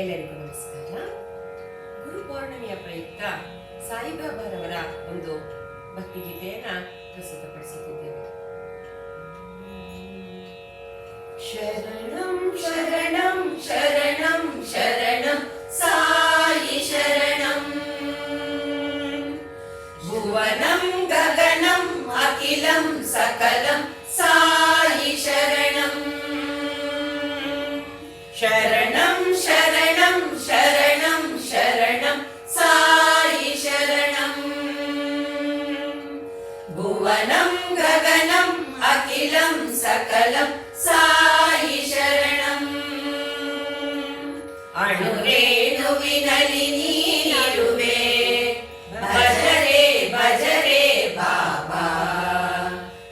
ಎಲ್ಲರಿಗೂ ನಮಸ್ಕಾರ. ಗುರು ಪೌರ್ಣಮಿಯ ಪ್ರಯುಕ್ತ ಸಾಯಿಬಾಬಾರವರ ಒಂದು ಭಕ್ತಿಗೀತೆಯನ್ನ ಪ್ರಸ್ತುತಪಡಿಸುತ್ತಿದ್ದೇವೆ. ಶರಣಂ ಶರಣಂ ಶರಣಂ ಶರಣಂ ಸಾಯಿ ಶರಣಂ, ಭುವನಂ ಗಗನಂ ಅಖಿಲಂ ಸಕಲಂ ಸಾಯಿ ಶರಣಂ. ಶರಣಂ ಶರಣಂ ಶರಣಂ ಶರಣಂ ಸಾಯಿ ಶರಣಂ, ಭುವನಂ ಗಗನಂ ಅಖಿಲಂ ಸಕಲಂ ಸಾಯಿ ಶರಣಂ. ಅಣುರೇಣುವಿನಲ್ಲಿ ನೀನಿರುವೆ, ಭಜರೆ ಭಜರೆ ಬಾಬಾ,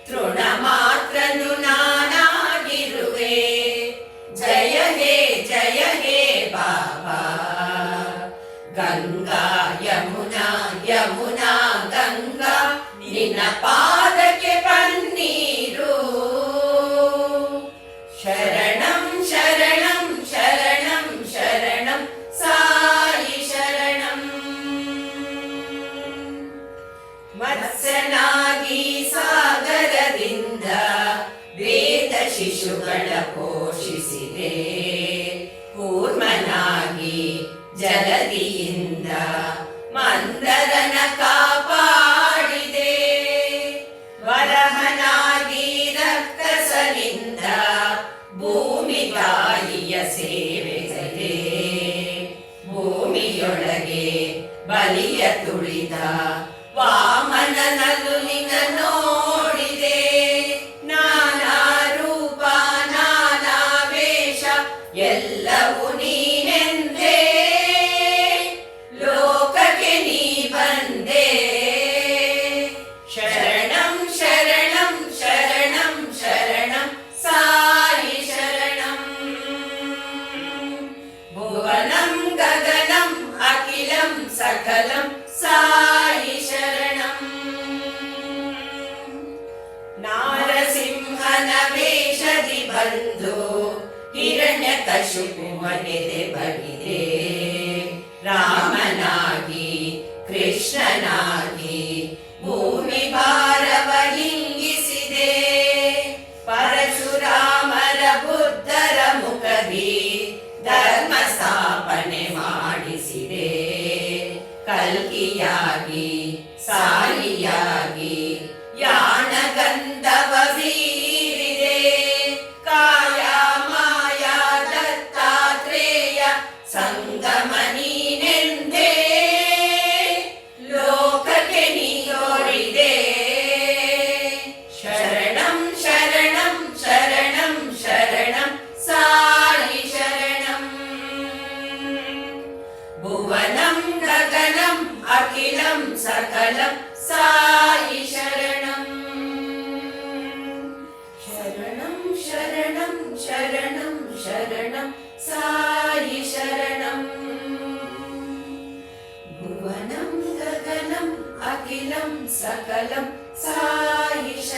ತೃಣ ಮಾತ್ರನು ನಾನಾಗಿರುವೆ, ಜಯ ಹೇ ಬಾಬಾ. ಗಂಗಾ ಯಮುನಾ ಯಮುನಾ ಗಂಗಾ, ನಿನ್ನ ಪಾದಕ್ಕೆ ಪನ್ನೀರು. ಶರಣಂ ಶರಣಂ ಶರಣಂ ಶರಣಂ ಸಾಯಿ ಶರಣಂ. ಮತ್ಸ್ಯನಾಗಿ ಸಾಗರದಿಂದ ವೇದ ಶಿಶುಗಳ ಪೋಷಿಸಿದೆ, ಕೂರ್ಮನಾಗಿ ಜಲದಿಯಿಂದ ಮಂದರನ ಕಾಪಾಡಿದೆ, ವರಹನಾಗಿ ರಕ್ಕಸನಿಂದ ಭೂಮಿ ತಾಯಿಯ ಸೇವೆಗೈದೆ, ಭೂಮಿಯೊಳಗೆ ಬಲಿಯ ತುಳಿದ ವಾಮನನಲು ನಿನ್ನ ನೋಡಿದೆ. ನಾನಾ ರೂಪ ನಾನಾ ವೇಷ ಎಲ್ಲವೂ ನೀನೆಂದೇ, ಲೋಕಕ್ಕೆ ನೀ ಬಂದೆ. ಶರಣಂ ಶರಣಂ ಶರಣಂ ಶರಣಂ ಸಾಯಿ ಶರಣಂ, ಭುವನಂ ಗಗನಂ ಅಖಿಲಂ ಸಕಲಂ ಸಾಯಿ ಶರಣಂ. ನಾರಸಿಂಹನ ವೇಷದಿ ಬಂದು ಹಿರಣ್ಯಕಶಿಪು ಮನೆದೆ ಬಗಿದೆ, ರಾಮನಾಗಿ ಕೃಷ್ಣನಾಗಿ ಭೂಮಿ ಭಾರವ ಹಿಂಗಿಸಿದೆ, ಪರಶುರಾಮರ ಬುದ್ಧರ ಮುಖದಿ ಧರ್ಮ ಸ್ಥಾಪನೆ ಮಾಡಿಸಿದೆ, ಕಲ್ಕಿಯಾಗಿ ಸಾಯಿಯಾಗಿ ಯಾಣ ಗಂಧವ ಬೀರಿದೆ, ಕಾಯ ಮಾಯ ದತ್ತಾತ್ರೇಯ ಸಂಗಮ ನೀನೆಂದೇ, ಲೋಕಕ್ಕೆ ನೀ ತೋರಿದೆ. ಶರಣಂ ಶರಣಂ ಶರಣಂ ಶರಣಂ ಸಾಯಿ ಶರಣಂ, ಭುವನಂ ಗಗನಂ ಅಖಿಲಂ ಸಕಲಂ ಸಾಯಿ ಶರಣಂ. ಶರಣಂ ಶರಣಂ ಶರಣಂ ಶರಣಂ ಸಾಯಿ ಶರಣಂ, ಭುವನಂ ಗಗನಂ ಅಖಿಲಂ ಸಕಲಂ ಸಾಯಿ ಶರಣಂ.